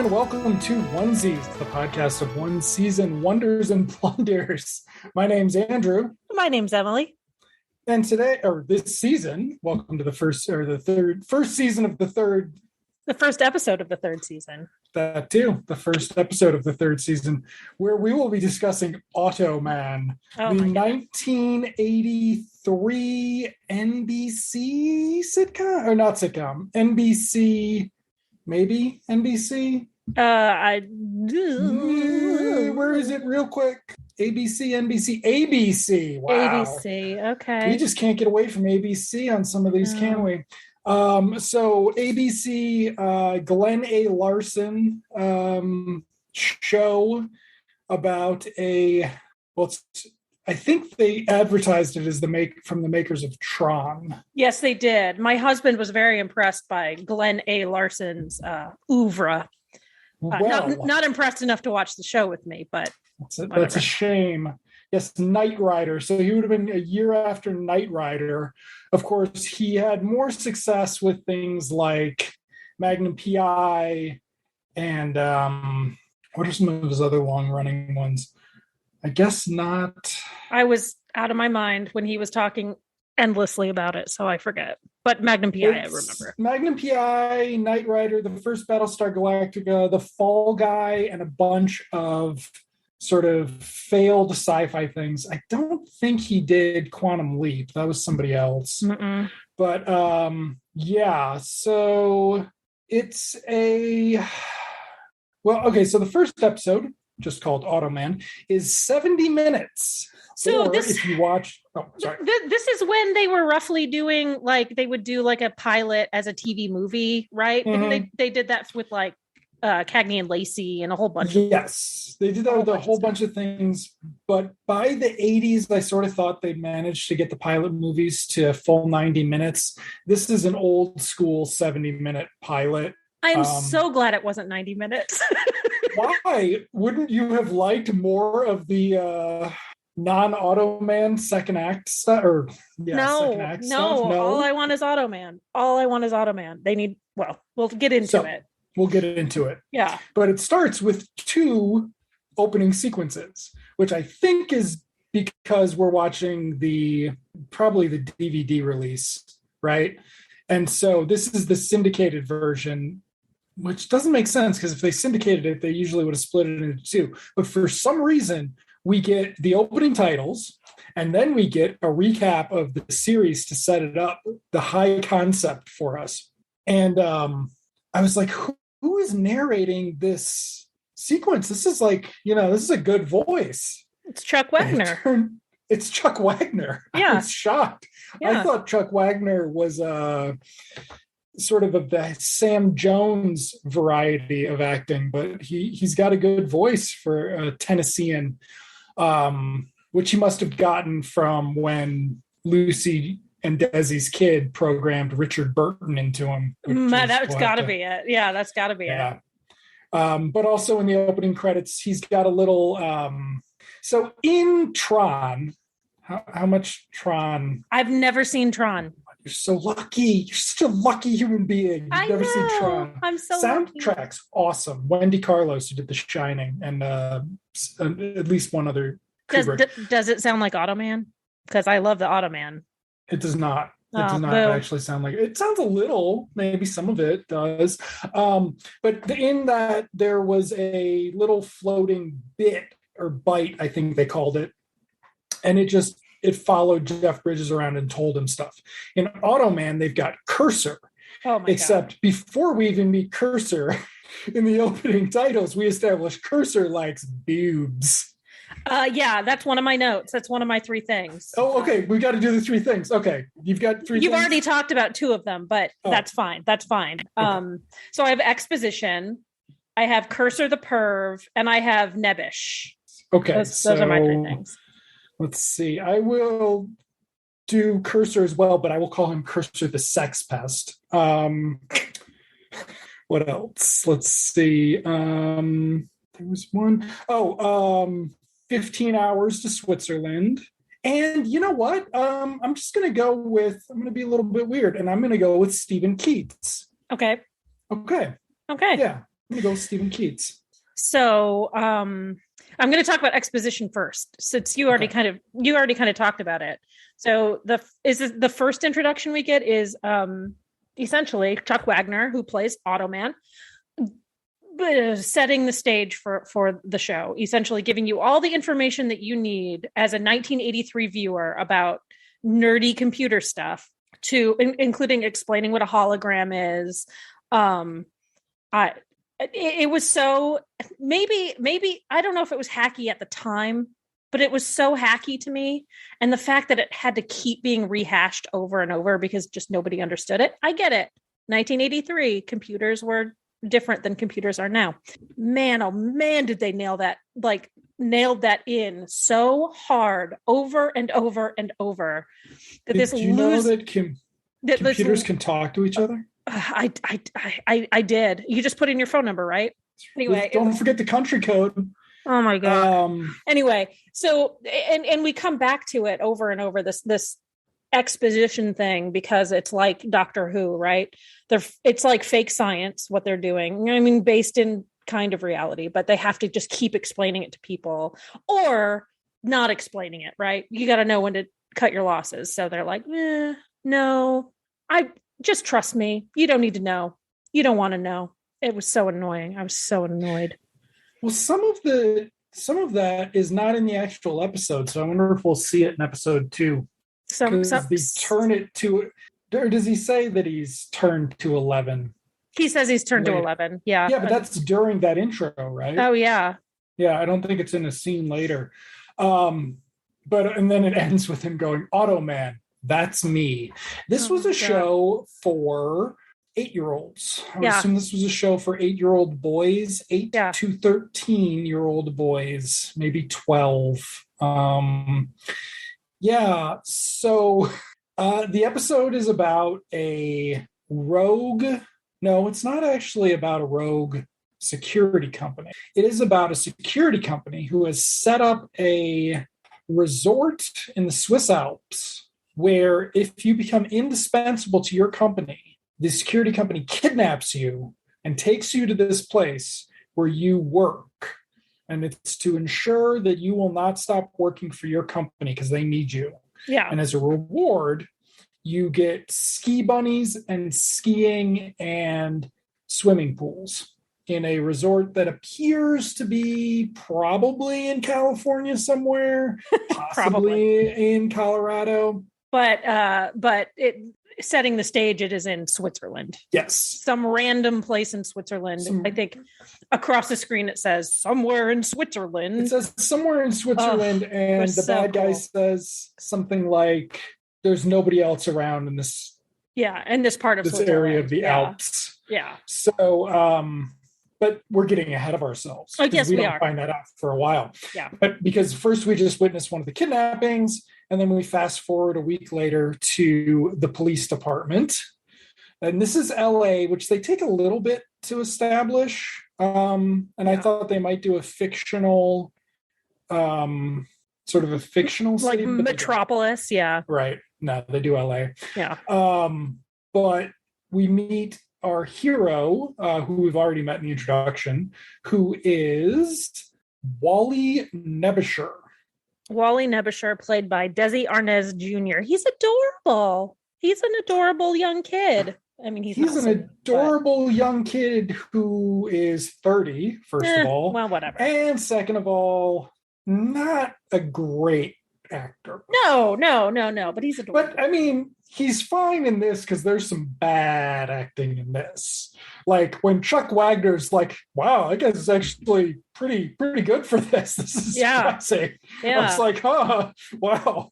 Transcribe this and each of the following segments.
and welcome to Onesies, the podcast of one season wonders and blunders. My name's Andrew. My name's Emily. And today, or this season, welcome to the first season of the third. The first episode of the third season. That too, the first episode of the third season, where we will be discussing Automan, the 1983 NBC sitcom, or not sitcom, NBC, maybe NBC? Where is it real quick? ABC, NBC, ABC. Wow. ABC, okay. We just can't get away from ABC on some of these, can we? So ABC, Glen A. Larson show about I think they advertised it as from the makers of Tron. Yes, they did. My husband was very impressed by Glen A. Larson's oeuvre. Not impressed enough to watch the show with me, but that's a shame. Yes, Knight Rider. So he would have been a year after Knight Rider. Of course, he had more success with things like Magnum PI and what are some of his other long-running ones? I guess not. I was out of my mind when he was talking endlessly about it, so I forget. But Magnum PI, I remember. Magnum PI, Knight Rider, the first Battlestar Galactica, The Fall Guy, and a bunch of sort of failed sci-fi things. I don't think he did Quantum Leap. That was somebody else. Mm-mm. But yeah, so it's so the first episode, just called Automan, is 70 minutes. So if you watch, this is when they were roughly doing, like, they would do like a pilot as a TV movie, right? Mm-hmm. They did that with like Cagney and Lacey and a whole bunch of they did that with a whole bunch of things, but by the 80s I sort of thought they managed to get the pilot movies to a full 90 minutes. This is an old school 70-minute pilot. I'm so glad it wasn't 90 minutes. Why wouldn't you have liked more of the non-Automan second act stuff? No, all I want is Automan. They need, we'll get into it. We'll get into it. Yeah. But it starts with 2 opening sequences, which I think is because we're watching probably the DVD release, right? And so this is the syndicated version, which doesn't make sense because if they syndicated it, they usually would have split it into 2. But for some reason, we get the opening titles, and then we get a recap of the series to set it up, the high concept for us. And I was like, who is narrating this sequence? This is like, this is a good voice. It's Chuck Wagner. It's Chuck Wagner. Yeah. I was shocked. Yeah. I thought Chuck Wagner was sort of the Sam Jones variety of acting, but he's got a good voice for a Tennessean, which he must have gotten from when Lucy and Desi's kid programmed Richard Burton into him. That's got to be it. Yeah, that's got to be it. But also in the opening credits, he's got a little... so in Tron, how much Tron? I've never seen Tron. You're so lucky. You're such a lucky human being. You've never seen Tron. I'm so Soundtrack's awesome. Wendy Carlos, who did The Shining, and at least one other Kubrick. Does it sound like Automan? Because I love the Automan. It does not. It does not actually sound like it. It sounds a little, maybe some of it does. But in that, there was a little floating bit or bite, I think they called it. And it followed Jeff Bridges around and told him stuff. In Automan, they've got Cursor. Oh my Except before we even meet Cursor, in the opening titles, we establish Cursor likes boobs. Yeah, that's one of my notes. That's one of my 3 things. Oh, okay. We got to do the 3 things. Okay. You've got 3 You've things? already talked about 2 of them, but that's fine. That's fine. Okay. So I have exposition, I have Cursor the Perv, and I have Nebbish. Okay. Those are my 3 things. Let's see. I will do Cursor as well, but I will call him Cursor the Sex Pest. What else? Let's see. There was one. 15 Hours to Switzerland. And you know what? I'm going to be a little bit weird, and I'm going to go with Stephen Keats. Okay. Yeah. I'm gonna go with Stephen Keats. So I'm going to talk about exposition first, since you already kind of talked about it. So the first introduction we get is essentially Chuck Wagner, who plays Automan, setting the stage for the show, essentially giving you all the information that you need as a 1983 viewer about nerdy computer stuff, including explaining what a hologram is. It was so, maybe I don't know if it was hacky at the time, but it was so hacky to me. And the fact that it had to keep being rehashed over and over because just nobody understood it. I get it. 1983, computers were different than computers are now. Man, oh man, did they nailed that in so hard over and over and over. Did you know that computers can talk to each other? I did. You just put in your phone number, right? Anyway, don't forget the country code. Oh my god. Anyway, so and we come back to it over and over, this exposition thing, because it's like Doctor Who, right? It's like fake science what they're doing. I mean, based in kind of reality, but they have to just keep explaining it to people or not explaining it, right? You got to know when to cut your losses. So they're like, no, just trust me. You don't need to know. You don't want to know. It was so annoying. I was so annoyed. Well, some of that is not in the actual episode, so I wonder if we'll see it in episode 2. They turn it to, or does he say that he's turned to 11? He says he's turned to 11. Yeah. Yeah, but that's during that intro, right? Oh yeah. Yeah, I don't think it's in a scene later. And then it ends with him going, Automan. That's me. This was a show for 8-year-olds. I would assume this was a show for 8-year-old boys, 8 to 13-year-old boys, maybe 12. So the episode is about a rogue. No, it's not actually about a rogue security company. It is about a security company who has set up a resort in the Swiss Alps, where if you become indispensable to your company, the security company kidnaps you and takes you to this place where you work. And it's to ensure that you will not stop working for your company because they need you. Yeah. And as a reward, you get ski bunnies and skiing and swimming pools in a resort that appears to be probably in California somewhere, possibly in Colorado. But it setting the stage, it is in Switzerland. Yes. Some random place in Switzerland. I think across the screen it says somewhere in Switzerland. It says somewhere in Switzerland, and the bad guy says something like, there's nobody else around in this. Yeah, in this part of this Switzerland. area of the Alps. Yeah. So, but we're getting ahead of ourselves. I guess we don't find that out for a while. Yeah. But because first we just witnessed one of the kidnappings, and then we fast forward a week later to the police department. And this is LA, which they take a little bit to establish. I thought they might do a fictional, sort of a fictional city. Like Metropolis, yeah. Right. No, they do LA. Yeah. But we meet our hero, who we've already met in the introduction, who is Wally Nebusher. Wally Nebusher, played by Desi Arnaz Jr. He's adorable. He's an adorable young kid. I mean, he's an adorable young kid who is 30, first of all. Well, whatever. And second of all, not a great actor. No. But he's adorable. But I mean, he's fine in this because there's some bad acting in this. Like when Chuck Wagner's like, wow, I guess it's actually pretty good for this. This is classic. Yeah. I was like, wow.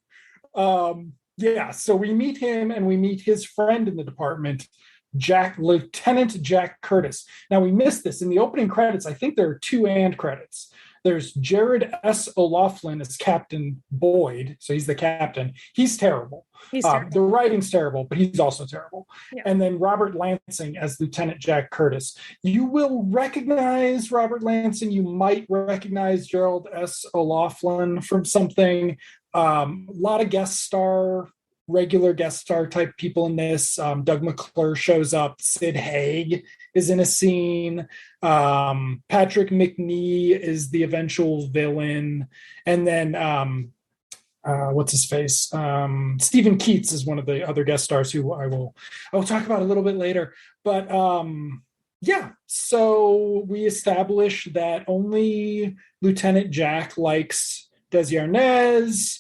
So we meet him and we meet his friend in the department, Lieutenant Jack Curtis. Now we missed this in the opening credits. I think there are 2 and credits. There's Jared S. O'Loughlin as Captain Boyd. So he's the captain. He's terrible. The writing's terrible, but he's also terrible. Yeah. And then Robert Lansing as Lieutenant Jack Curtis. You will recognize Robert Lansing. You might recognize Gerald S. O'Loughlin from something. A lot of guest star regular guest star type people in this. Doug McClure shows up. Sid Haig is in a scene. Patrick McNee is the eventual villain. And then what's his face? Stephen Keats is one of the other guest stars who I will talk about a little bit later. But yeah, so we establish that only Lieutenant Jack likes Desi Arnaz.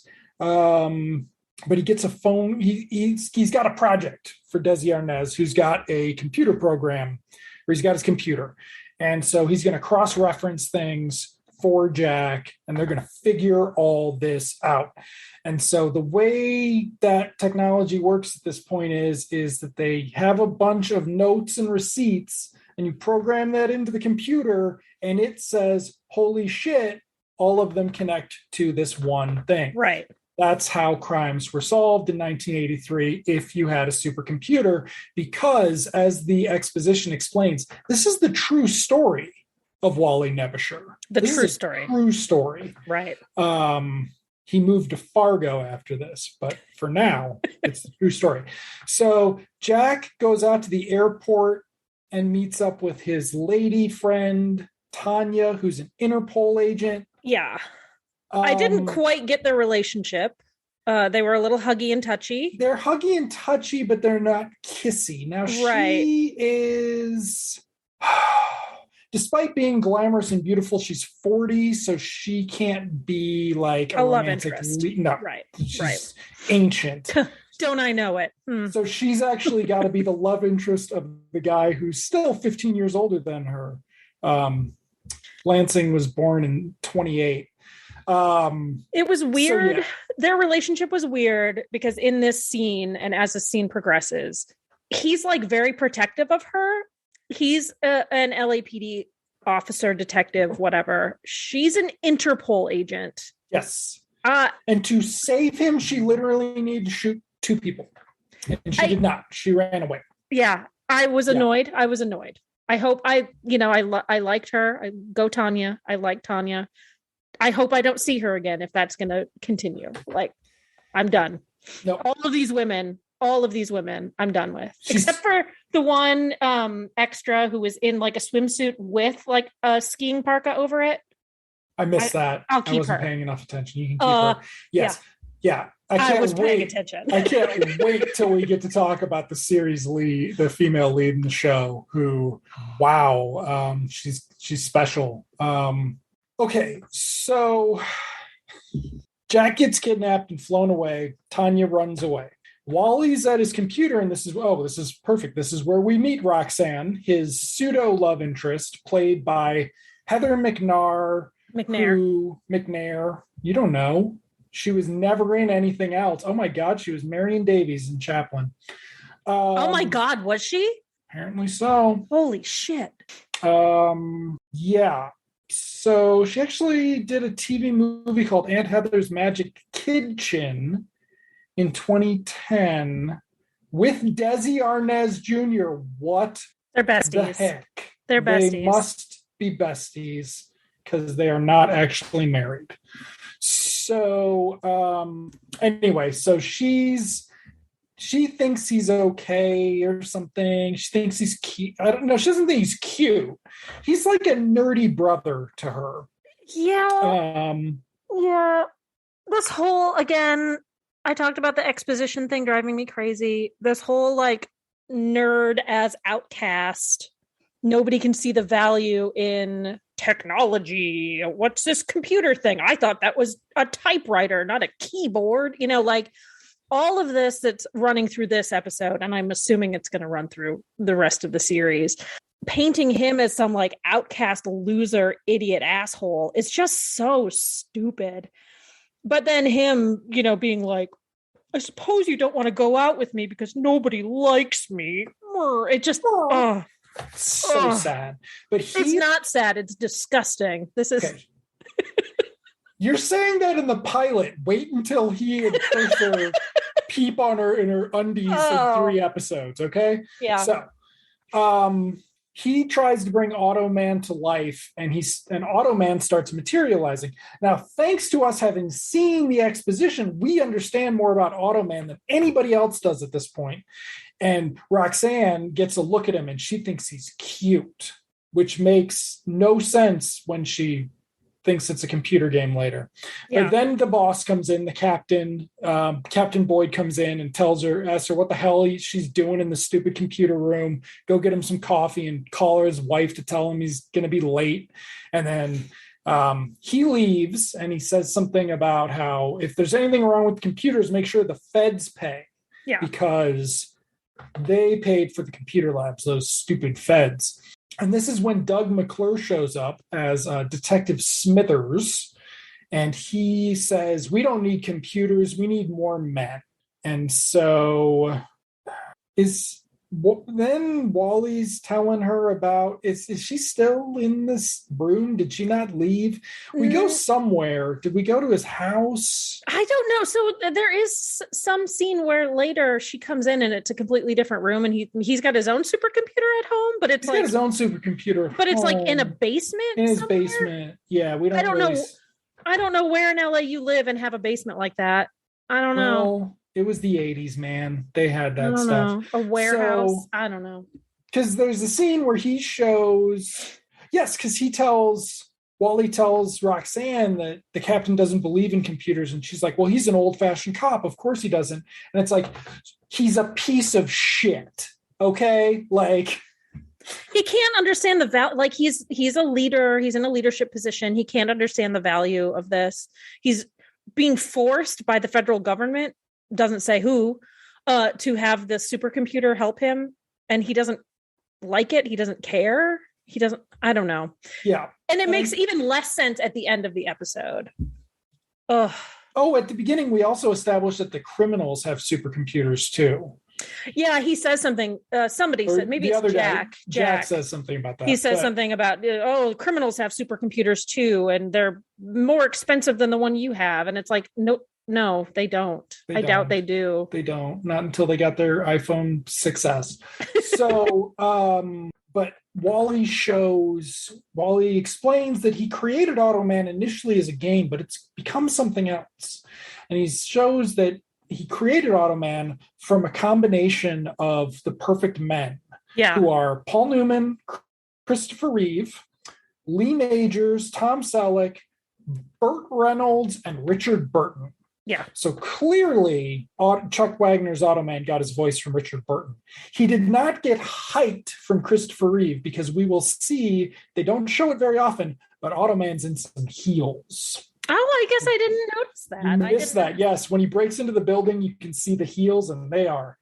But he gets a phone. He's got a project for Desi Arnaz, who's got a computer program, or he's got his computer. And so he's going to cross-reference things for Jack, and they're going to figure all this out. And so the way that technology works at this point is that they have a bunch of notes and receipts, and you program that into the computer, and it says, holy shit, all of them connect to this one thing. Right. That's how crimes were solved in 1983 if you had a supercomputer, because as the exposition explains, this is the true story of Wally Nebusher. True story. True story. Right. He moved to Fargo after this, but for now, it's the true story. So Jack goes out to the airport and meets up with his lady friend, Tanya, who's an Interpol agent. Yeah. I didn't quite get their relationship. They were a little huggy and touchy. They're huggy and touchy, but they're not kissy. Now, she is, despite being glamorous and beautiful, she's 40, so she can't be like a love interest. No, right. She's ancient. Don't I know it? So she's actually got to be the love interest of the guy who's still 15 years older than her. Lansing was born in 28. It was weird. So, yeah. Their relationship was weird because in this scene, and as the scene progresses, he's like very protective of her. He's an LAPD officer, detective, whatever. She's an Interpol agent. Yes. And to save him, she literally needed to shoot 2 people. And she did not. She ran away. Yeah. I was annoyed. Yeah. I was annoyed. I hope I liked her. Go Tanya. I like Tanya. I hope I don't see her again if that's going to continue. Like, I'm done. No. All of these women, I'm done with. Except for the one extra who was in like a swimsuit with like a skiing parka over it. I missed that. I'll keep I wasn't her. paying enough attention. You can keep her. Yes. Yeah. I was paying attention. I can't wait till we get to talk about the series lead, the female lead in the show, who, wow, she's special. Okay, so Jack gets kidnapped and flown away. Tanya runs away. Wally's at his computer, and this is perfect. This is where we meet Roxanne, his pseudo love interest, played by Heather McNair. You don't know. She was never in anything else. Oh my God, she was Marion Davies in Chaplin. Oh my God, was she? Apparently so. Holy shit. Yeah. So she actually did a TV movie called Aunt Heather's Magic Kitchen in 2010 with Desi Arnaz Jr. What They're besties. the heck? They're besties. They must be besties because they are not actually married. So anyway, so she thinks he's okay or something. She thinks he's cute. I don't know. She doesn't think he's cute. He's like a nerdy brother to her. Yeah. Yeah. This whole, again, I talked about the exposition thing driving me crazy. This whole like nerd as outcast. Nobody can see the value in technology. What's this computer thing? I thought that was a typewriter, not a keyboard. You know, like all of this that's running through this episode, and I'm assuming it's going to run through the rest of the series, painting him as some like outcast loser, idiot asshole is just so stupid. But then him, you know, being like, I suppose you don't want to go out with me because nobody likes me. It just, so sad. But it's not sad. It's disgusting. This is. Okay. You're saying that in the pilot. Wait until he and Cursor peep on her in her undies in 3 episodes. Okay. Yeah. So, he tries to bring Automan to life, and Automan starts materializing. Now, thanks to us having seen the exposition, we understand more about Automan than anybody else does at this point. And Roxanne gets a look at him, and she thinks he's cute, which makes no sense when she thinks it's a computer game later. Yeah. But then the boss comes in, the captain, Captain Boyd comes in and asks her what the hell she's doing in the stupid computer room, go get him some coffee and call her his wife to tell him he's going to be late. And then he leaves, and he says something about how if there's anything wrong with computers, make sure the feds pay. Yeah. Because they paid for the computer labs, those stupid feds. And this is when Doug McClure shows up as Detective Smithers, and he says, we don't need computers, we need more men. And so then Wally's telling her about, is she still in this room? Did she not leave? We go somewhere. Did we go to his house? I don't know. So there is some scene where later she comes in and it's a completely different room, and he's got his own supercomputer at home, but it's got his own supercomputer, but it's like in a basement. In his basement. Yeah, we don't. I don't know where in LA you live and have a basement like that. I don't know. Well, it was the 80s, man. They had that stuff. A warehouse. So, I don't know. Because there's a scene where he shows, because Wally tells Roxanne that the captain doesn't believe in computers. And she's like, well, he's an old-fashioned cop. Of course he doesn't. And it's like, he's a piece of shit. Okay? Like, he can't understand the value. Like, he's a leader. He's in a leadership position. He can't understand the value of this. He's being forced by the federal government, doesn't say who, to have the supercomputer help him, and he doesn't like it. He doesn't care. I don't know. Yeah. And it makes even less sense at the end of the episode. Ugh. Oh, at the beginning, we also established that the criminals have supercomputers too. Yeah, he says something. Somebody said, maybe it's Jack. Jack says something about that. He says something about, criminals have supercomputers too, and they're more expensive than the one you have. And it's like, no, they don't. I doubt they do. They don't. Not until they got their iPhone 6S. So, but Wally explains that he created Automan initially as a game, but it's become something else. And he shows that he created Automan from a combination of the perfect men, who are Paul Newman, Christopher Reeve, Lee Majors, Tom Selleck, Burt Reynolds, and Richard Burton. Yeah. So clearly, Chuck Wagner's Automan got his voice from Richard Burton. He did not get height from Christopher Reeve, because we will see, they don't show it very often, but Automan's in some heels. Oh, I guess I didn't notice that. You missed that. Yes. When he breaks into the building, you can see the heels, and they are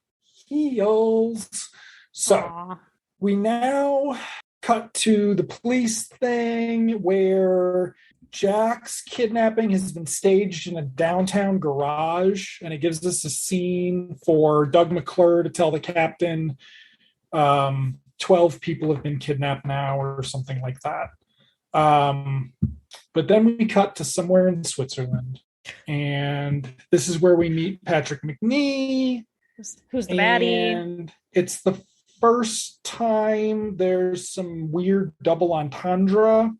heels. So we now cut to the police thing where Jack's kidnapping has been staged in a downtown garage, and it gives us a scene for Doug McClure to tell the captain 12 people have been kidnapped now, or something like that. But then we cut to somewhere in Switzerland, and this is where we meet Patrick McNee. Who's the baddie? And it's the first time there's some weird double entendre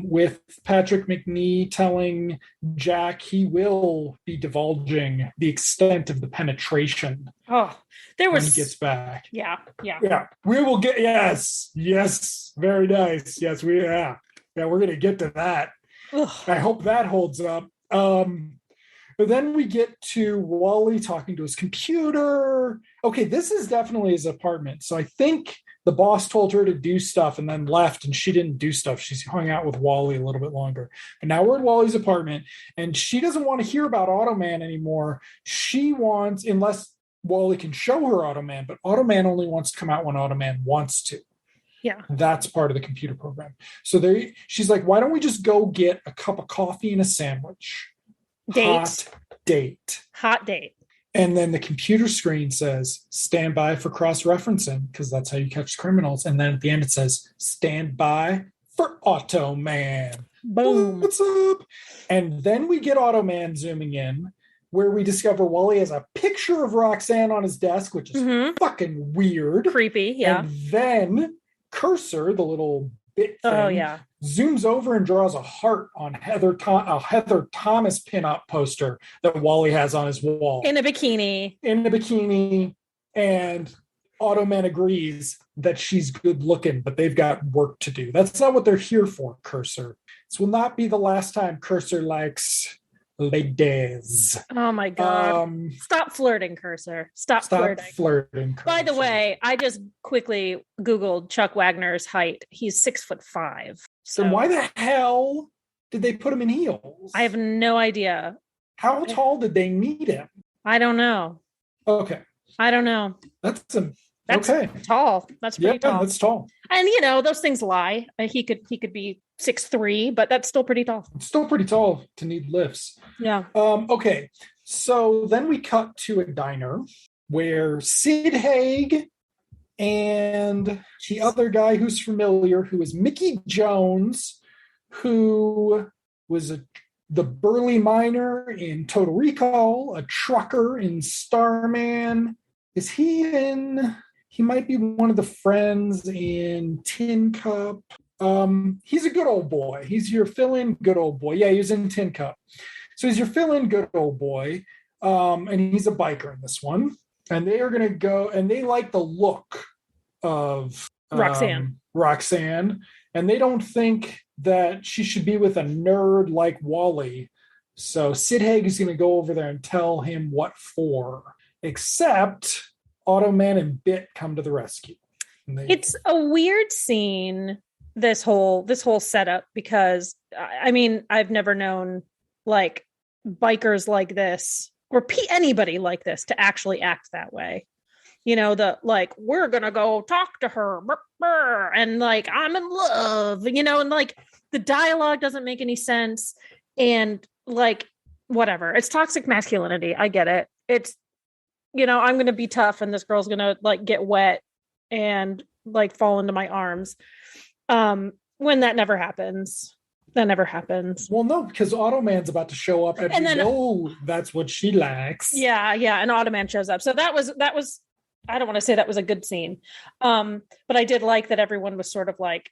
with Patrick McNee telling Jack he will be divulging the extent of the penetration. Oh, there was, when he gets back. Yeah. We will get, yes, very nice. Yes, we're going to get to that. Ugh. I hope that holds up. But then we get to Wally talking to his computer. Okay, this is definitely his apartment. So I think the boss told her to do stuff and then left, and she didn't do stuff. She's hung out with Wally a little bit longer. But now we're at Wally's apartment, and she doesn't want to hear about Automan anymore. She wants, unless Wally can show her Automan, but Automan only wants to come out when Automan wants to. Yeah. That's part of the computer program. So she's like, why don't we just go get a cup of coffee and a sandwich? Hot date. And then the computer screen says, stand by for cross-referencing, because that's how you catch criminals. And then at the end it says, stand by for Automan. Boom. What's up? And then we get Automan zooming in, where we discover Wally has a picture of Roxanne on his desk, which is fucking weird. Creepy, yeah. And then Cursor, the little bit thing, Oh yeah. zooms over and draws a heart on a Heather Thomas pinup poster that Wally has on his wall. In a bikini. And Automan agrees that she's good looking, but they've got work to do. That's not what they're here for, Cursor. This will not be the last time Cursor likes ladies. Oh my God. Stop flirting, Cursor. Stop flirting. Cursor. By the way, I just quickly Googled Chuck Wagner's height. He's 6'5". So then why the hell did they put him in heels? I have no idea. How tall did they need him? I don't know. Okay. I don't know. That's okay. Tall. That's pretty tall. That's tall. And those things lie. He could be 6'3", but that's still pretty tall. It's still pretty tall to need lifts. Yeah. Okay. So then we cut to a diner where Sid Haig and the other guy who's familiar, who is Mickey Jones, who was the burly miner in Total Recall, a trucker in Starman. Is he in? He might be one of the friends in Tin Cup. He's a good old boy. He's your fill-in good old boy. Yeah, he was in Tin Cup. So he's your fill-in good old boy. And he's a biker in this one. And they are going to go, and they like the look of Roxanne. And they don't think that she should be with a nerd like Wally. So Sid Haig is going to go over there and tell him what for. Except Automan and Bit come to the rescue. It's a weird scene, this whole setup, because I've never known like bikers like this or anybody like this to actually act that way. We're gonna go talk to her, and like, I'm in love, and like the dialogue doesn't make any sense, and like whatever. It's toxic masculinity. I get it. It's I'm gonna be tough, and this girl's gonna like get wet and like fall into my arms. When that never happens. That never happens. Well, no, because Automan's about to show up, and then that's what she likes. Yeah, and Automan shows up. So that was. I don't want to say that was a good scene, but I did like that everyone was sort of like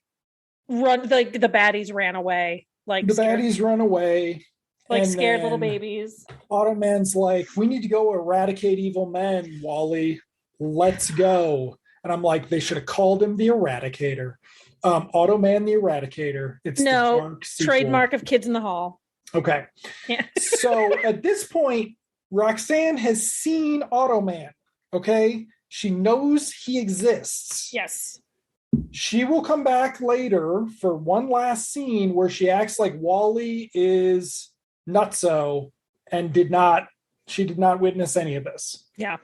run. Like the baddies ran away. Like the baddies run away, like scared little babies. Automan's like, "We need to go eradicate evil men, Wally. Let's go." And I'm like, they should have called him the Eradicator. Automan the Eradicator. It's the dark trademark of Kids in the Hall. Okay. Yeah. So at this point, Roxanne has seen Automan. Okay. She knows he exists. Yes. She will come back later for one last scene where she acts like Wally is nutso and she did not witness any of this. Yeah.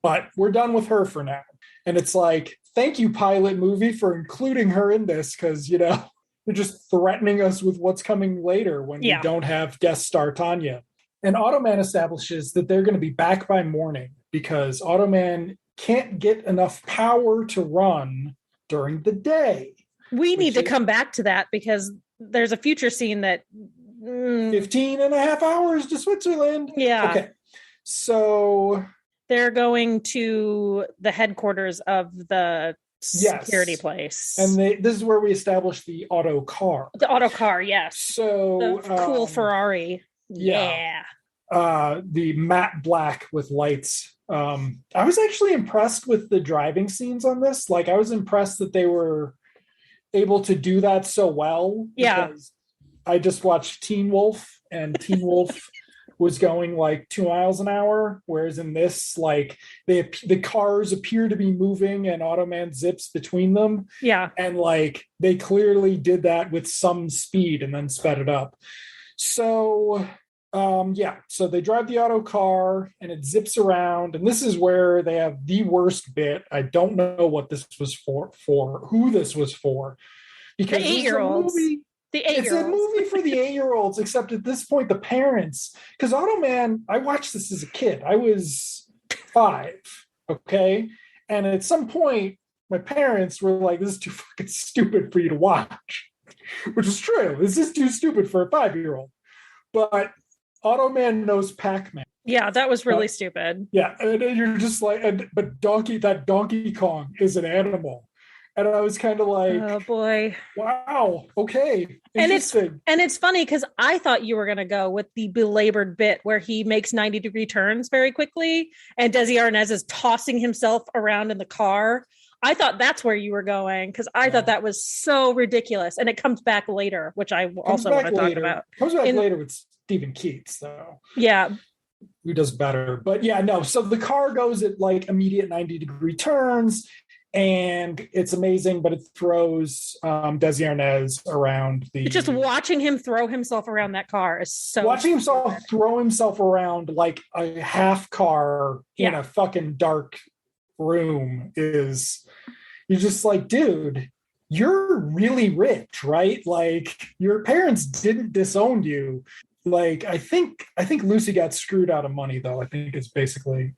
But we're done with her for now. And it's like, thank you, pilot movie, for including her in this, because, you're just threatening us with what's coming later when we don't have guest star Tanya. And Automan establishes that they're going to be back by morning because Automan can't get enough power to run during the day. We need to come back to that because there's a future scene that 15 and a half hours to Switzerland. Yeah. Okay. So they're going to the headquarters of the security place. And this is where we establish the auto car. The auto car, yes. So the cool Ferrari. Yeah. The matte black with lights. I was actually impressed with the driving scenes on this. Like, I was impressed that they were able to do that so well. Yeah. I just watched Teen Wolf, and Teen Wolf was going like 2 miles an hour, whereas in this, like, the cars appear to be moving and Automan zips between them. Yeah. And like they clearly did that with some speed and then sped it up. So so they drive the auto car and it zips around, and this is where they have the worst bit. I don't know what this was for who this was for, because the 8-year-olds. It's a movie for the 8-year-olds, except at this point, the parents, because Automan, I watched this as a kid. I was 5, okay? And at some point, my parents were like, this is too fucking stupid for you to watch, which is true. This is too stupid for a 5-year-old. But Automan knows Pac-Man. Yeah, that was really stupid. Yeah, and you're just like, but Donkey Kong is an animal. And I was kind of like, oh boy, wow, okay, and interesting. it's funny because I thought you were going to go with the belabored bit where he makes 90-degree turns very quickly, and Desi Arnaz is tossing himself around in the car. I thought that's where you were going because I thought that was so ridiculous, and it comes back later, which I also want to talk about. Comes back later with Stephen Keats, though. Yeah, who does better? But yeah, no. So the car goes at like immediate 90-degree turns. And it's amazing, but it throws Desi Arnaz around the. Just watching him throw himself around that car is so. Watching himself throw himself around like a half car in a fucking dark room is. You're just like, dude, you're really rich, right? Like your parents didn't disown you. Like I think Lucy got screwed out of money, though. I think it's basically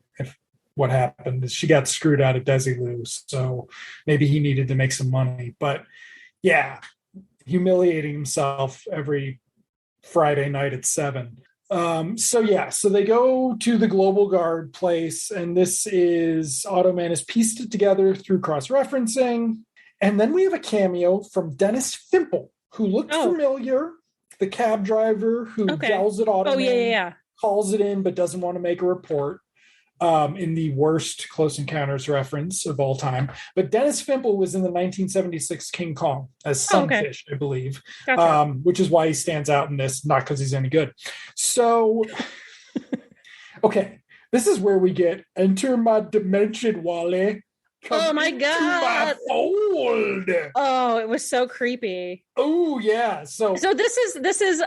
what happened is she got screwed out of Desilu, so maybe he needed to make some money. But yeah, humiliating himself every Friday night at 7. So they go to the Global Guard place, and this is Automan has pieced it together through cross-referencing. And then we have a cameo from Dennis Fimple, who looked familiar, the cab driver who yells at Automan, calls it in, but doesn't want to make a report. In the worst Close Encounters reference of all time. But Dennis Fimple was in the 1976 King Kong as Sunfish, I believe, gotcha. Which is why he stands out in this, not because he's any good. So, okay, this is where we get enter my dimension, Wally. Oh my God. Fold. Oh, it was so creepy. Oh yeah. So this is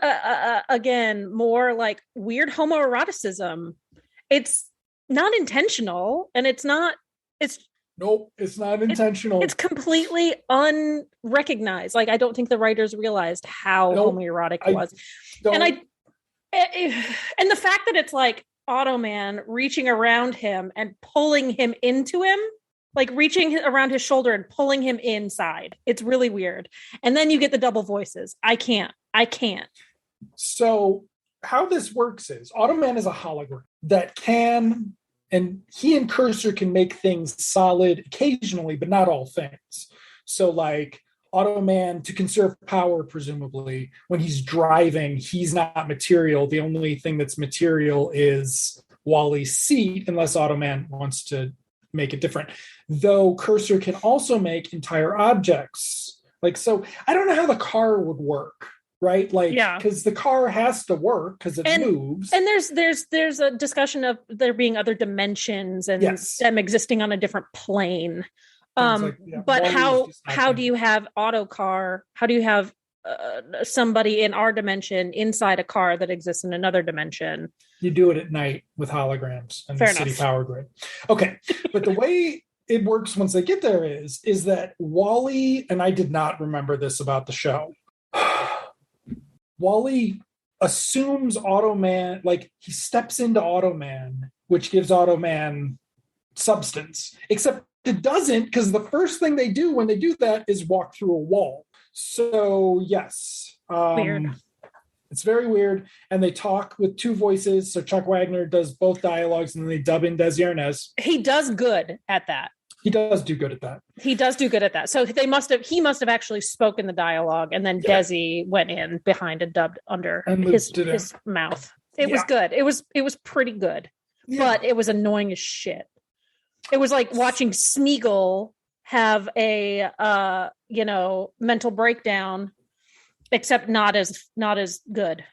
again more like weird homoeroticism. It's not intentional, and it's not intentional. It's completely unrecognized. Like I don't think the writers realized how homoerotic it was. And the fact that it's like Automan reaching around him and pulling him into him, like reaching around his shoulder and pulling him inside. It's really weird. And then you get the double voices. I can't. So how this works is Automan is a hologram that can, and he and Cursor can make things solid occasionally, but not all things. So like Automan, to conserve power, presumably, when he's driving, he's not material. The only thing that's material is Wally's seat, unless Automan wants to make it different. Though Cursor can also make entire objects. Like, so I don't know how the car would work. Right? Like, because the car has to work because it moves. And there's a discussion of there being other dimensions and them existing on a different plane. But how do you have autocar? How do you have somebody in our dimension inside a car that exists in another dimension? You do it at night with holograms and the city power grid. Okay. But the way it works once they get there is that Wally, and I did not remember this about the show, Wally assumes Automan, like he steps into Automan, which gives Automan substance, except it doesn't, because the first thing they do when they do that is walk through a wall. So yes, weird. It's very weird. And they talk with two voices. So Chuck Wagner does both dialogues and then they dub in Desi Arnaz. He does good at that. He does do good at that. So he must have actually spoken the dialogue, and then Desi went in behind and dubbed under his mouth. It was good. It was pretty good, but it was annoying as shit. It was like watching Smeagol have a mental breakdown, except not as good.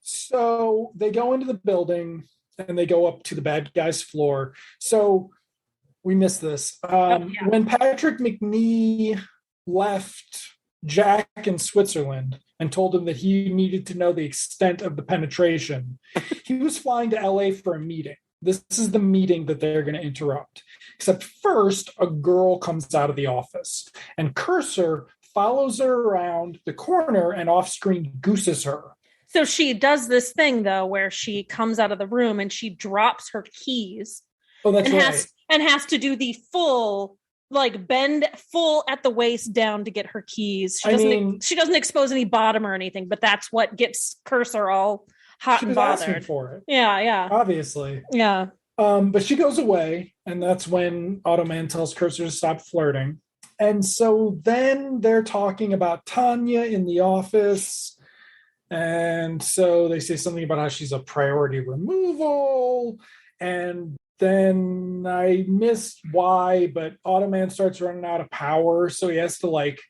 So they go into the building and they go up to the bad guy's floor. So we missed this. When Patrick McNee left Jack in Switzerland and told him that he needed to know the extent of the penetration, he was flying to LA for a meeting. This is the meeting that they're going to interrupt. Except first, a girl comes out of the office, and Cursor follows her around the corner and off-screen gooses her. So she does this thing, though, where she comes out of the room and she drops her keys. Oh, that's right. And has to do the full, like, bend full at the waist down to get her keys. She doesn't expose any bottom or anything, but that's what gets Cursor all hot and bothered. Asking for it. Yeah. Obviously. Yeah. But she goes away, and that's when Automan tells Cursor to stop flirting. And so then they're talking about Tanya in the office. And so they say something about how she's a priority removal. And then I missed why, but Automan starts running out of power. So he has to like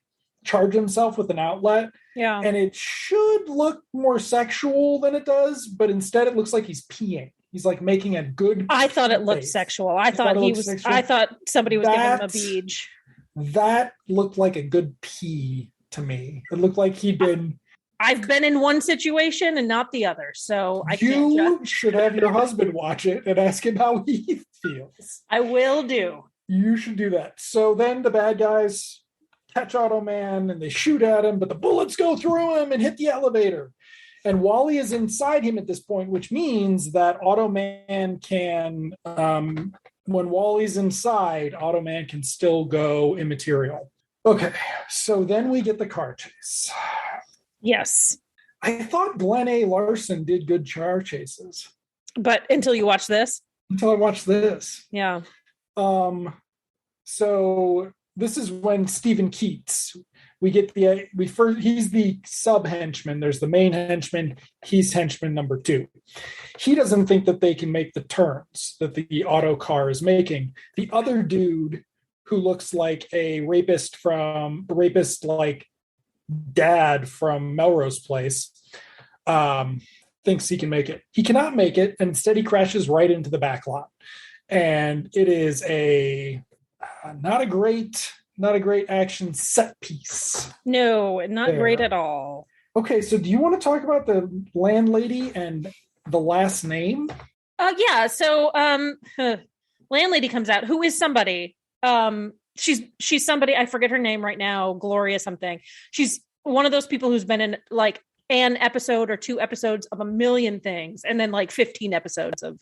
charge himself with an outlet. Yeah. And it should look more sexual than it does, but instead it looks like he's peeing. He's like making a good. I thought it looked sexual. I thought he was. Sexual? I thought somebody was giving him a beej. That looked like a good pee to me. It looked like he'd been. I've been in one situation and not the other, so I can't judge. You should have your husband watch it and ask him how he feels. I will do. You should do that. So then the bad guys catch Automan and they shoot at him, but the bullets go through him and hit the elevator. And Wally is inside him at this point, which means that Automan can, when Wally's inside, Automan can still go immaterial. Okay, so then we get the car chase. Yes. I thought Glen A. Larson did good car chases. But until you watch this? Until I watched this. Yeah. So this is when Stephen Keats, he's the sub henchman. There's the main henchman. He's henchman number 2. He doesn't think that they can make the turns that the auto car is making. The other dude, who looks like a rapist like dad from Melrose Place, thinks he can make it. He cannot make it, and instead he crashes right into the back lot. And it is not a great action set piece. No, not great at all. Okay, so do you want to talk about the landlady and the last name? Yeah. So landlady comes out, who is somebody. She's somebody, I forget her name right now, Gloria something. She's one of those people who's been in like an episode or 2 episodes of a million things, and then like 15 episodes of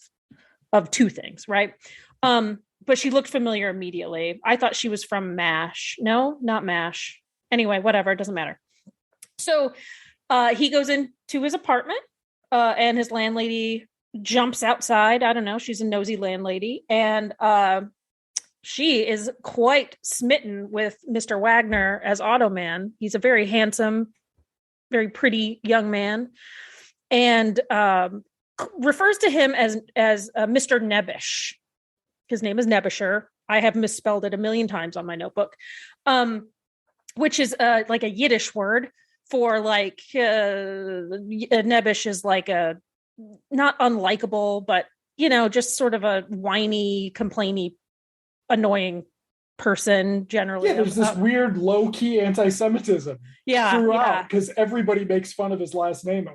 2 things, right? But she looked familiar immediately. I thought she was from MASH. No, not MASH. Anyway, whatever, it doesn't matter. So he goes into his apartment, and his landlady jumps outside. I don't know, she's a nosy landlady, and she is quite smitten with Mr. Wagner as Automan. He's a very handsome, very pretty young man, and refers to him as Mr. Nebbish. His name is Nebbisher. I have misspelled it a million times on my notebook, which is like a Yiddish word for like Nebbish is like a not unlikable, but just sort of a whiny, complainy, annoying person generally. Yeah, there's this weird low-key anti-Semitism throughout, because everybody makes fun of his last name.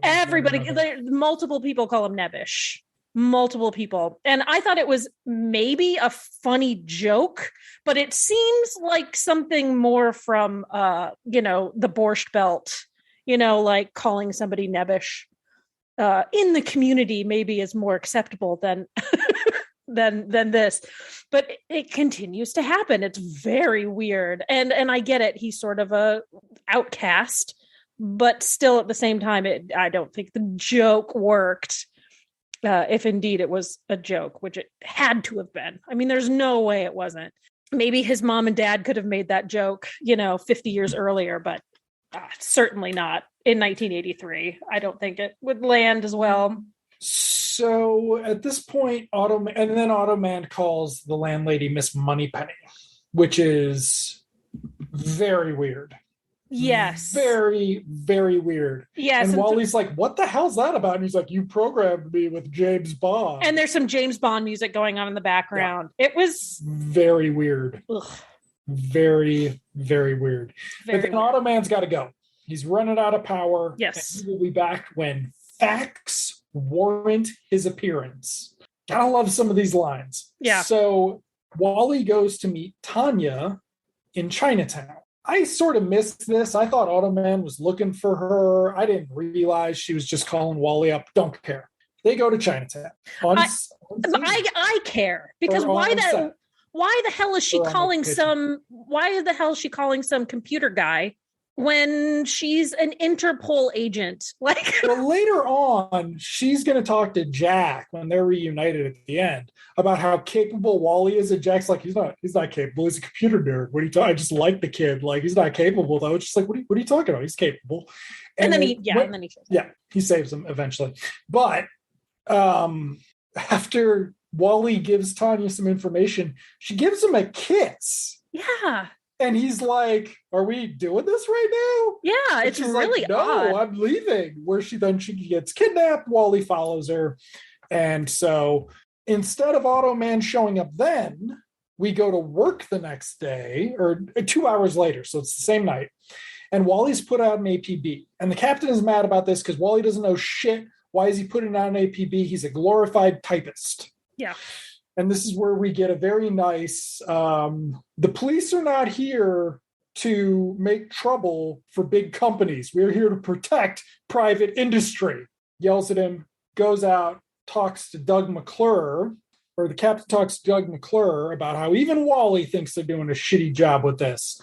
Multiple people call him Nebbish. Multiple people. And I thought it was maybe a funny joke, but it seems like something more from the Borscht Belt, like calling somebody Nebbish in the community maybe is more acceptable than than this. But it continues to happen. It's very weird. And I get it. He's sort of a outcast, but still at the same time, I don't think the joke worked. If indeed it was a joke, which it had to have been. I mean, there's no way it wasn't. Maybe his mom and dad could have made that joke, 50 years earlier, but certainly not in 1983. I don't think it would land as well. So at this point, Automan calls the landlady Miss Moneypenny, which is very weird. Yes. Very, very weird. Yes. And Wally's like, what the hell's that about? And he's like, you programmed me with James Bond. And there's some James Bond music going on in the background. Yeah. It was very weird. Ugh. Very, very weird. But then Automan's got to go. He's running out of power. Yes. And he will be back when facts warrant his appearance. Gotta love some of these lines. Yeah. So Wally goes to meet Tanya in Chinatown. I sort of missed this. I thought Automan was looking for her. I didn't realize she was just calling Wally up. Don't care. They go to Chinatown. I care, because why the hell is she calling some computer guy when she's an Interpol agent. Like, well, later on, she's going to talk to Jack when they're reunited at the end about how capable Wally is. And Jack's like, he's not capable. He's a computer nerd. What are you talking? I just like the kid. Like, he's not capable though. It's just like, what are you talking about? He's capable. And then he saves him eventually. But after Wally gives Tanya some information, she gives him a kiss. Yeah. And he's like, are we doing this right now? Yeah, and it's really like, no, odd. I'm leaving. Where she gets kidnapped. Wally follows her. And so instead of Automan showing up then, we go to work the next day or 2 hours later. So it's the same night. And Wally's put out an APB. And the captain is mad about this because Wally doesn't know shit. Why is he putting out an APB? He's a glorified typist. Yeah. And this is where we get a very nice, the police are not here to make trouble for big companies. We're here to protect private industry. Yells at him, goes out, talks to Doug McClure, or the captain talks to Doug McClure about how even Wally thinks they're doing a shitty job with this.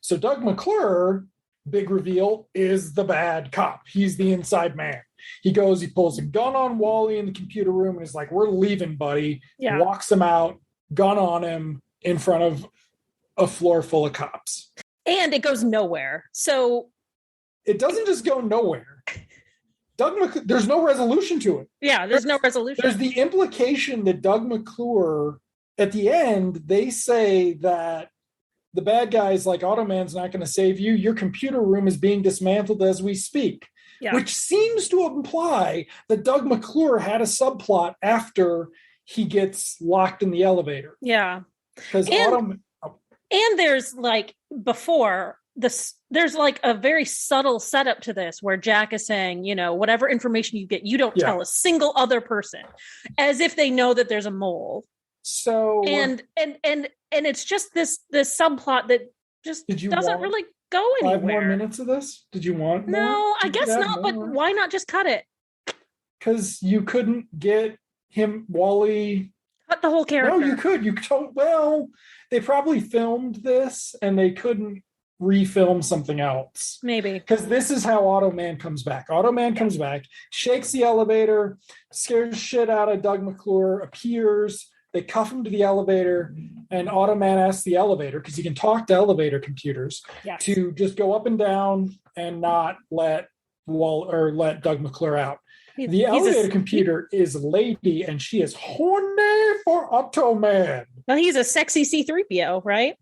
So Doug McClure, big reveal, is the bad cop. He's the inside man. He pulls a gun on Wally in the computer room and is like, we're leaving, buddy. Yeah. Walks him out, gun on him in front of a floor full of cops. And it goes nowhere. So it doesn't just go nowhere. There's no resolution to it. Yeah, there's no resolution. There's the implication that Doug McClure, at the end, they say that the bad guy's like, Automan's not going to save you. Your computer room is being dismantled as we speak. Yeah. Which seems to imply that Doug McClure had a subplot after he gets locked in the elevator. Yeah. Because and there's like before this, there's like a very subtle setup to this where Jack is saying, whatever information you get, you don't tell a single other person, as if they know that there's a mole. So and it's just this subplot that just doesn't really go anywhere. 5 more minutes of this? Did you want more? No, I guess not, but why not just cut it? Because you couldn't get Wally. Cut the whole character. No, you could. Well, they probably filmed this and they couldn't refilm something else. Maybe. Because this is how Automan comes back. Automan comes back, shakes the elevator, scares shit out of Doug McClure, appears. They cuff him to the elevator, and Automan asks the elevator, because he can talk to elevator computers, to just go up and down and not let Doug McClure out. The elevator computer is Lady, and she is horny for Automan. Well, he's a sexy C-3PO, right?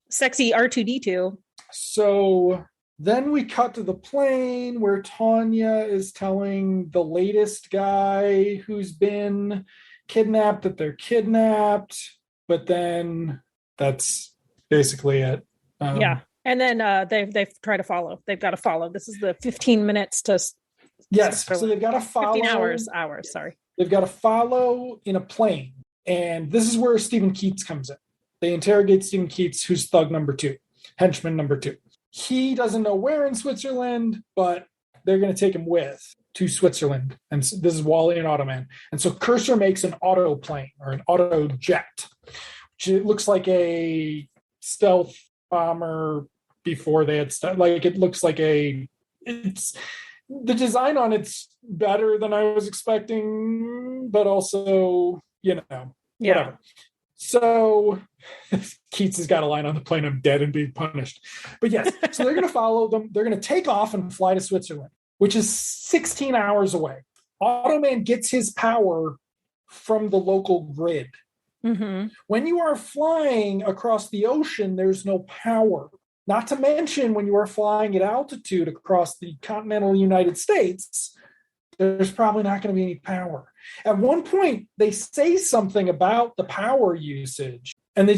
Sexy R2-D2. So then we cut to the plane where Tanya is telling the latest guy who's been kidnapped that they're kidnapped, but then that's basically it. And then they try to follow. They've got to follow. This is the 15 minutes to so they've got to follow 15 hours sorry. They've got to follow in a plane, and this is where Stephen Keats comes in. They interrogate Stephen Keats, who's thug number 2, henchman number 2. He doesn't know where in Switzerland, but they're going to take him to Switzerland. And so this is Wally and Automan. And so Cursor makes an auto plane or an auto jet, which it looks like a stealth bomber before they had it looks like it's the design on it's better than I was expecting, but also, whatever. So Keats has got a line on the plane, I'm dead and being punished. But yes, so they're going to follow them. They're going to take off and fly to Switzerland, which is 16 hours away. Automan gets his power from the local grid. Mm-hmm. When you are flying across the ocean, there's no power. Not to mention when you are flying at altitude across the continental United States, there's probably not going to be any power. At one point, they say something about the power usage, and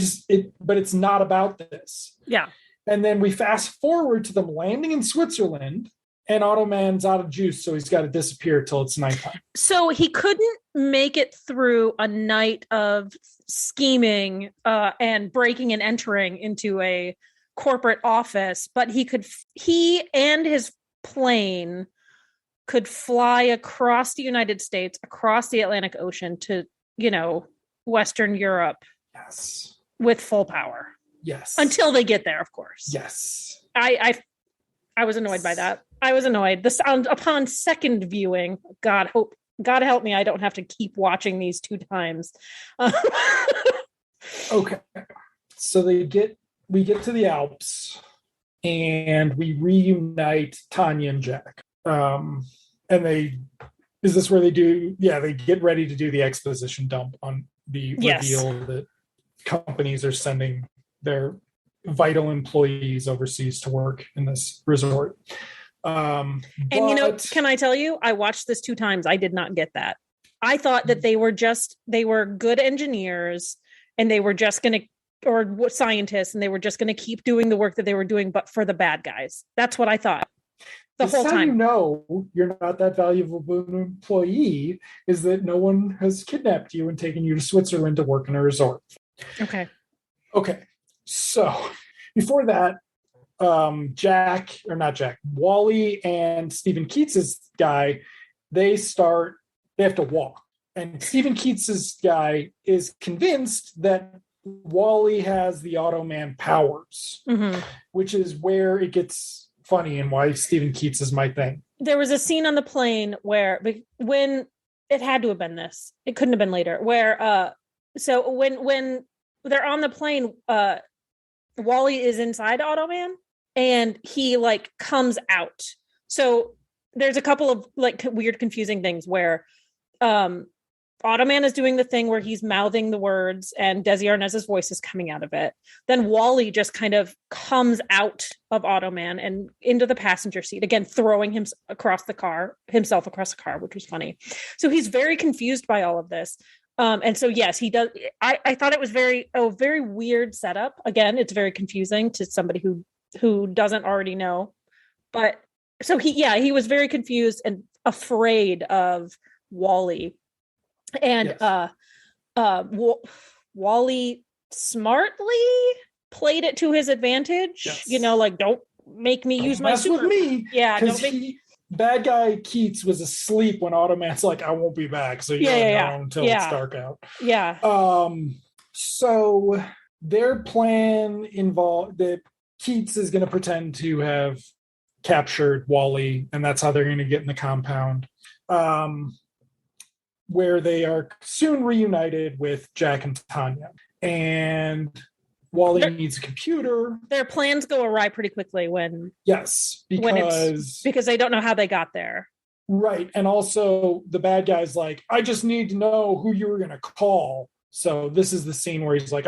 but it's not about this. Yeah. And then we fast forward to them landing in Switzerland, and Automan's out of juice, so he's got to disappear till it's nighttime. So he couldn't make it through a night of scheming and breaking and entering into a corporate office, but he and his plane could fly across the United States, across the Atlantic Ocean to, Western Europe. Yes. With full power. Yes. Until they get there, of course. Yes. I I was annoyed by that. I was annoyed. The sound upon second viewing, God help me, I don't have to keep watching these 2 times. Okay. So we get to the Alps and we reunite Tanya and Jack. And is this where they get ready to do the exposition dump on the reveal that companies are sending their vital employees overseas to work in this resort. And can I tell you, I watched this 2 times. I did not get that. I thought that they were good engineers and they were just going to, or scientists, and they were just going to keep doing the work that they were doing, but for the bad guys. That's what I thought the whole time. You know you're not that valuable of an employee is that no one has kidnapped you and taken you to Switzerland to work in a resort. Okay. So before that, Wally and Stephen Keats's guy, they have to walk. And Stephen Keats's guy is convinced that Wally has the Automan powers, which is where it gets funny and why Stephen Keats is my thing. There was a scene on the plane where when it had to have been this, it couldn't have been later, where so when they're on the plane, Wally is inside Automan and he like comes out. So there's a couple of like weird confusing things where Automan is doing the thing where he's mouthing the words and Desi Arnaz's voice is coming out of it. Then Wally just kind of comes out of Automan and into the passenger seat, again, throwing himself across the car, which was funny. So he's very confused by all of this. And so, yes, he does. I thought it was very weird setup. Again, it's very confusing to somebody who doesn't already know. But so he was very confused and afraid of Wally. And Wally smartly played it to his advantage. Yes. Like, don't make me use my super. With me. Yeah, bad guy Keats was asleep when Automan's like, I won't be back. So you're until it's dark out. Yeah. So their plan involved that Keats is going to pretend to have captured Wally, and that's how they're going to get in the compound. Where they are soon reunited with Jack and Tanya. And Wally needs a computer. Their plans go awry pretty quickly because they don't know how they got there. Right. And also the bad guy's like, I just need to know who you were going to call. So this is the scene where he's like,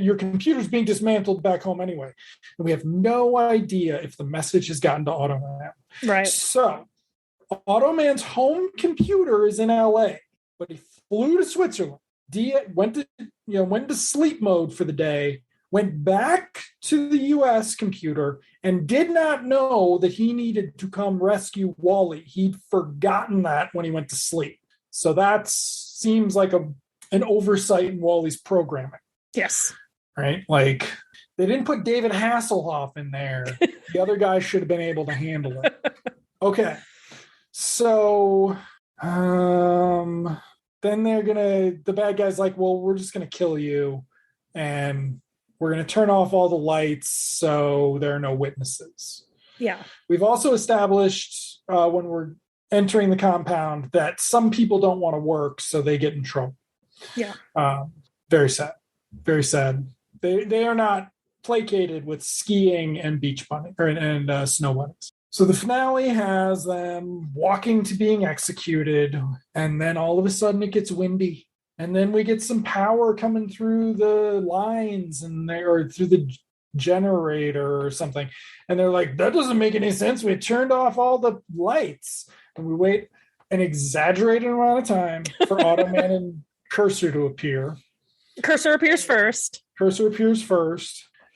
your computer's being dismantled back home anyway. And we have no idea if the message has gotten to Automan. Right. So Automan's home computer is in LA. But he flew to Switzerland, went to sleep mode for the day, went back to the U.S. computer, and did not know that he needed to come rescue Wally. He'd forgotten that when he went to sleep. So that seems like an oversight in Wally's programming. Yes. Right? Like, they didn't put David Hasselhoff in there. The other guy should have been able to handle it. Okay. So... then the bad guy's like, well, we're just going to kill you and we're going to turn off all the lights so there are no witnesses. Yeah. We've also established when we're entering the compound that some people don't want to work, so they get in trouble. Yeah. Very sad. Very sad. They are not placated with skiing and beach bunny and snow bunnies. So the finale has them walking to being executed, and then all of a sudden it gets windy. And then we get some power coming through the lines or through the generator or something. And they're like, that doesn't make any sense. We turned off all the lights. And we wait an exaggerated amount of time for Automan and Cursor to appear. Cursor appears first.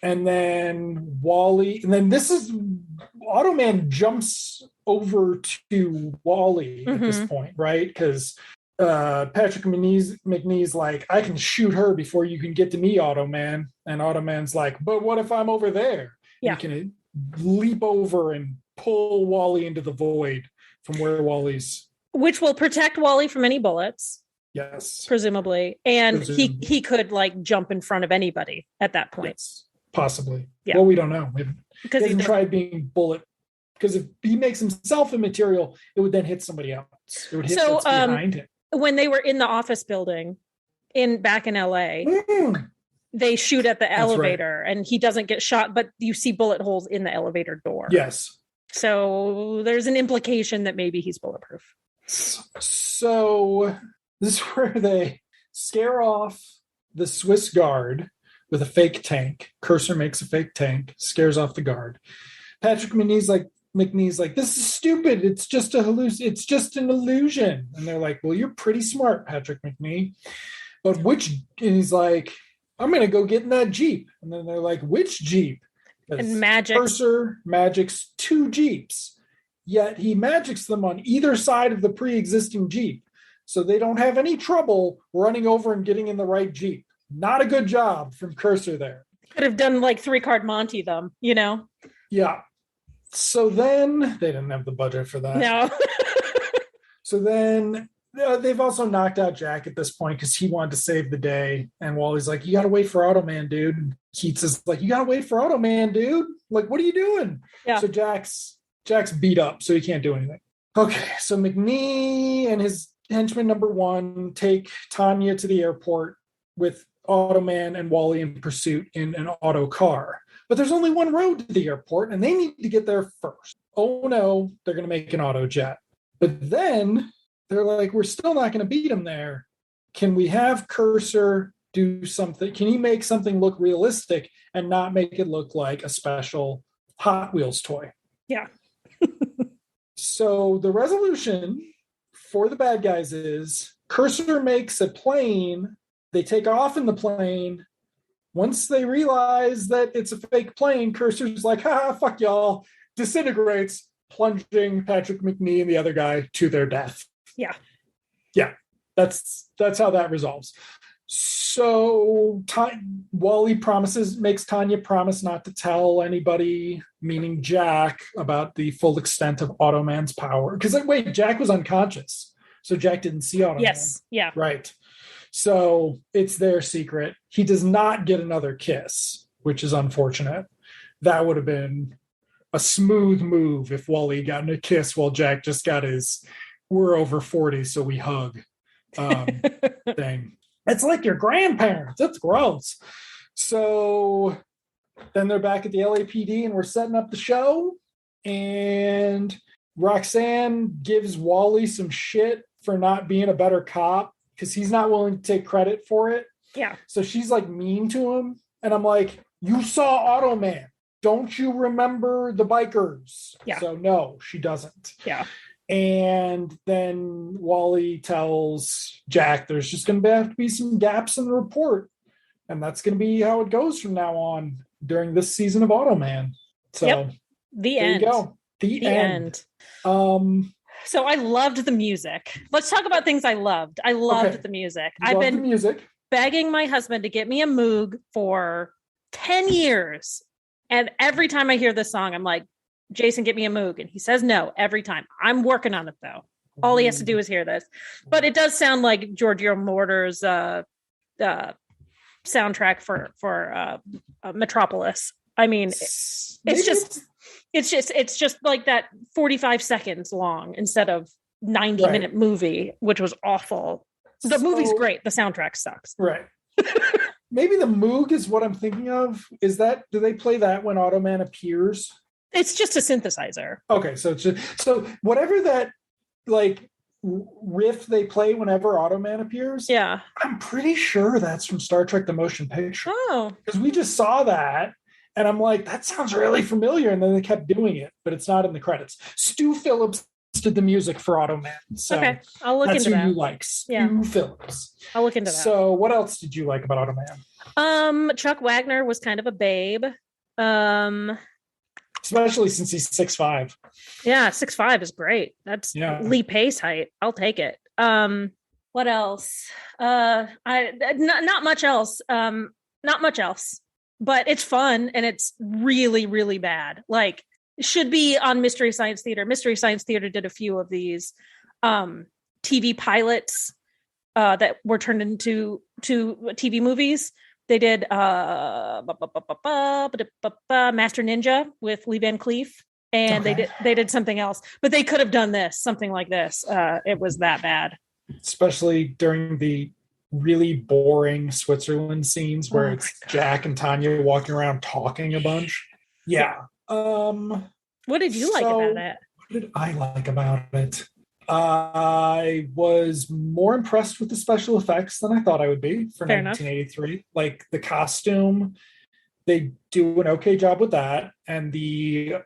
And then Wally, and then Automan jumps over to Wally at this point, right? Because Patrick McNee's like, I can shoot her before you can get to me, Automan. And Automan's like, but what if I'm over there? Yeah. You can leap over and pull Wally into the void from where Wally's. Which will protect Wally from any bullets. Yes. Presumably. And he could like jump in front of anybody at that point. Yes. Possibly. Yeah. Well, we don't know. Because he hasn't tried being bullet Because if he makes himself immaterial, it would then hit somebody else. It would hit what's behind him. When they were in the office building back in LA, they shoot at the elevator and he doesn't get shot, but you see bullet holes in the elevator door. Yes. So there's an implication that maybe he's bulletproof. So this is where they scare off the Swiss guard with a fake tank. Cursor makes a fake tank, scares off the guard. Patrick McNee's like, this is stupid. It's just it's just an illusion. And they're like, well, you're pretty smart, Patrick McNee. But and he's like, I'm going to go get in that Jeep. And then they're like, which Jeep? And Cursor magics 2 Jeeps. Yet he magics them on either side of the pre-existing Jeep. So they don't have any trouble running over and getting in the right Jeep. Not a good job from Cursor there. Could have done like 3-card Monty them, Yeah. So then they didn't have the budget for that. No. So then they've also knocked out Jack at this point because he wanted to save the day. And Wally's like, you got to wait for Automan, dude. And Keats is like, you got to wait for Automan, dude. Like, what are you doing? Yeah. So Jack's beat up, so he can't do anything. Okay. So McNee and his henchman number 1 take Tanya to the airport with Automan and Wally in pursuit in an auto car. But there's only one road to the airport, and they need to get there first. Oh no, they're going to make an auto jet. But then they're like, we're still not going to beat him there. Can we have Cursor do something? Can he make something look realistic and not make it look like a special Hot Wheels toy? Yeah. So the resolution for the bad guys is Cursor makes a plane. They take off in the plane. Once they realize that it's a fake plane, Cursor's like, fuck y'all, disintegrates, plunging Patrick McNee and the other guy to their death. Yeah. Yeah, that's how that resolves. So Wally makes Tanya promise not to tell anybody, meaning Jack, about the full extent of Automan's power. Because Jack was unconscious, so Jack didn't see Automan. Yes, yeah. Right. So it's their secret. He does not get another kiss, which is unfortunate. That would have been a smooth move if Wally got a kiss while Jack just got his "we're over 40, so we hug" thing. It's like your grandparents. It's gross. So then they're back at the LAPD and we're setting up the show. And Roxanne gives Wally some shit for not being a better cop because he's not willing to take credit for it. Yeah. So she's like mean to him. And I'm like, you saw Automan. Don't you remember the bikers? Yeah. So no, she doesn't. Yeah. And then Wally tells Jack there's just going to have to be some gaps in the report. And that's going to be how it goes from now on during this season of Automan. So the there end. You go. The end. So I loved the music. Let's talk about things I loved. I loved the music. I've been begging my husband to get me a Moog for 10 years. And every time I hear this song, I'm like, Jason, get me a Moog. And he says no every time. I'm working on it, though. All he has to do is hear this. But it does sound like Giorgio Moroder's soundtrack for Metropolis. I mean, it's just like that 45 seconds long instead of 90-minute movie, which was awful. The movie's great. The soundtrack sucks. Right. Maybe the Moog is what I'm thinking of. Do they play that when Automan appears? It's just a synthesizer. Okay, so whatever that like riff they play whenever Automan appears. Yeah, I'm pretty sure that's from Star Trek: The Motion Picture. Oh, because we just saw that, and I'm like, that sounds really familiar. And then they kept doing it, but it's not in the credits. Stu Phillips did the music for Automan. So okay, I'll look into that. That's who you like, Stu Phillips. I'll look into that. So what else did you like about Automan? Chuck Wagner was kind of a babe. Especially since he's 6'5". Yeah, 6'5" is great. That's Lee Pace height. I'll take it. What else? Not much else. Not much else. But it's fun and it's really, really bad. Like, it should be on Mystery Science Theater. Mystery Science Theater did a few of these TV pilots that were turned into TV movies. They did Master Ninja with Lee Van Cleef. and they did something else, but they could have done something like this. It was that bad, especially during the really boring Switzerland scenes where it's Jack and Tanya walking around talking a bunch. Yeah. What did you like about it? What did I like about it? I was more impressed with the special effects than I thought I would be for 1983. Like the costume, they do an okay job with that, and the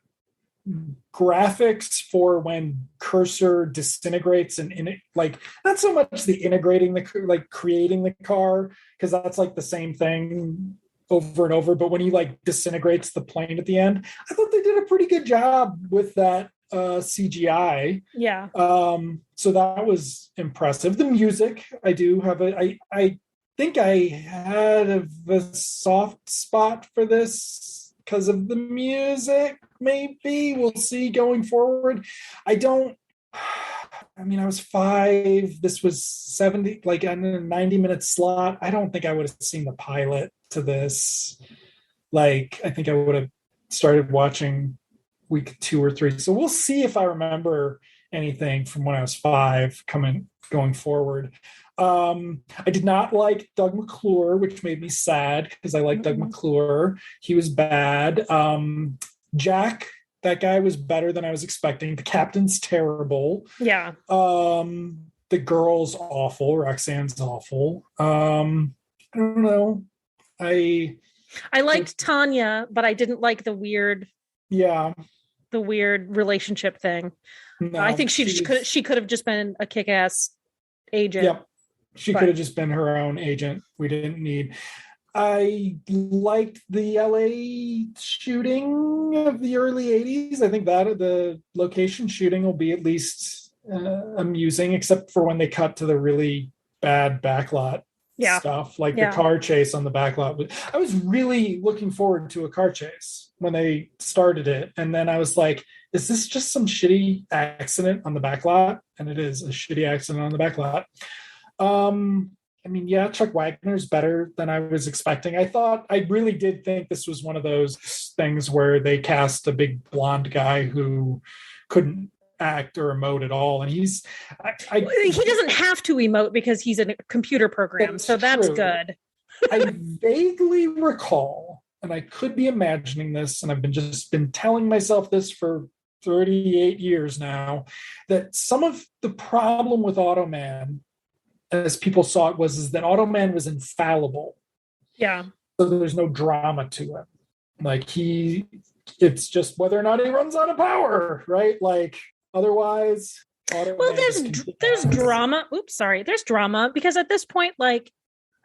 graphics for when Cursor disintegrates and like not so much the integrating the like creating the car, because that's like the same thing over and over, but when he like disintegrates the plane at the end, I thought they did a pretty good job with that CGI. Yeah. So that was impressive. The music, I do have I think I had a soft spot for this because of the music. Maybe we'll see going forward. I was 5. This was 70, like in a 90-minute slot. I don't think I would have seen the pilot to this. Like, I think I would have started watching week 2 or 3. So we'll see if I remember anything from when I was 5 going forward. I did not like Doug McClure, which made me sad because I like Doug McClure. He was bad. Jack, that guy was better than I was expecting. The captain's terrible. Yeah. The girl's awful. Roxanne's awful. I don't know. I liked Tanya, but I didn't like the weird relationship thing. No, I think she could have just been a kick-ass agent. Yep. She could have just been her own agent. We didn't need. I liked the LA shooting of the early 80s. I think that the location shooting will be at least amusing, except for when they cut to the really bad backlot stuff, like the car chase on the backlot. I was really looking forward to a car chase when they started it. And then I was like, is this just some shitty accident on the backlot? And it is a shitty accident on the backlot. Chuck Wagner's better than I was expecting. I really did think this was one of those things where they cast a big blonde guy who couldn't act or emote at all. And he doesn't have to emote because he's in a computer program. So that's good. I vaguely recall, and I could be imagining this, and I've been telling myself this for 38 years now, that some of the problem with Automan, as people saw it, is that Automan was infallible. Yeah. So there's no drama to him. Like it's just whether or not he runs out of power, right? Like otherwise, Automan. Well, there's drama. Oops, sorry. There's drama because at this point, like,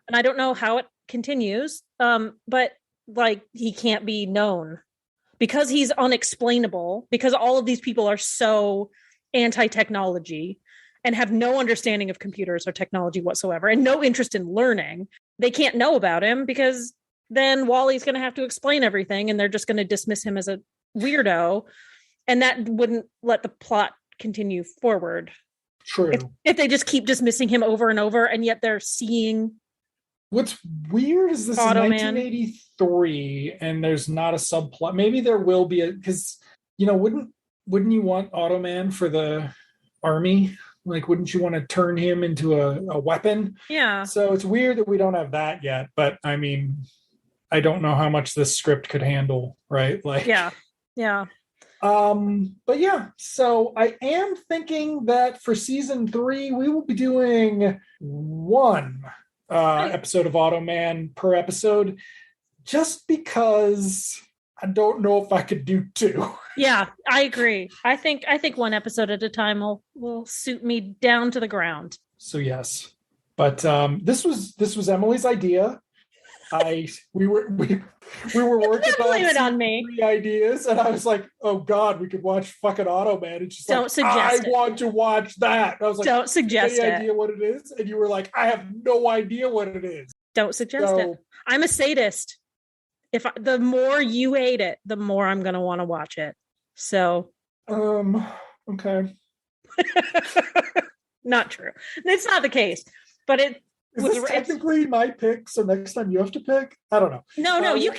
and I don't know how it continues, but like he can't be known because he's unexplainable, because all of these people are so anti-technology and have no understanding of computers or technology whatsoever and no interest in learning. They can't know about him because then Wally's going to have to explain everything and they're just going to dismiss him as a weirdo. And that wouldn't let the plot continue forward. True. If they just keep dismissing him over and over and yet they're seeing. What's weird is this is 1983 and there's not a subplot. Maybe there will be because, wouldn't you want Automan for the army? Like, wouldn't you want to turn him into a weapon? Yeah. So it's weird that we don't have that yet. But I mean, I don't know how much this script could handle, right? Like, yeah. But yeah, so I am thinking that for season 3, we will be doing one episode of Automan per episode, just because I don't know if I could do 2. Yeah, I agree. I think one episode at a time will suit me down to the ground. So yes, but this was Emily's idea. We were working on me. 3 ideas, and I was like, oh God, we could watch fucking Automan. And she's don't like, suggest I want to watch that. And I was like, don't suggest any idea what it is? And you were like, I have no idea what it is. Don't suggest it. I'm a sadist. The more you hate it, the more I'm going to want to watch it. So, okay. Not true. It's not the case, but Is this technically my pick? So next time you have to pick? I don't know. No, you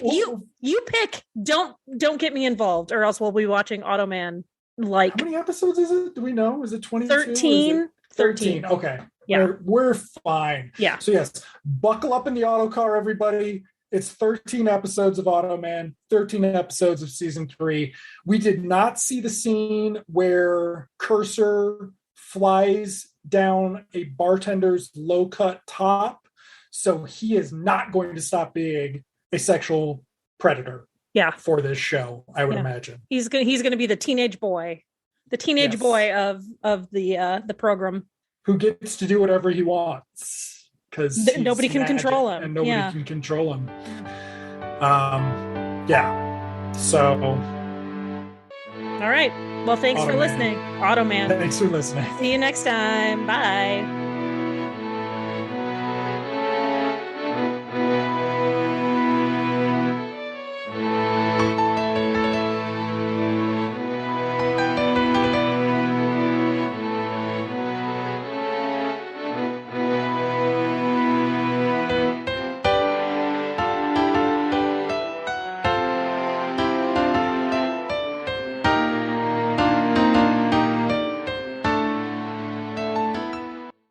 pick. Don't get me involved, or else we'll be watching Automan. Like, how many episodes is it? Do we know? Is it 22? 13. 13. Okay. Yeah. We're fine. Yeah. So yes, buckle up in the auto car, everybody. It's 13 episodes of Automan, 13 episodes of season 3. We did not see the scene where Cursor flies down a bartender's low-cut top. So he is not going to stop being a sexual predator. Yeah. For this show, I would imagine. He's gonna be the teenage boy. The teenage boy of the program. Who gets to do whatever he wants. Because nobody can control him. And nobody can control him. So. All right. Well, thanks for listening. Automan. Thanks for listening. See you next time. Bye.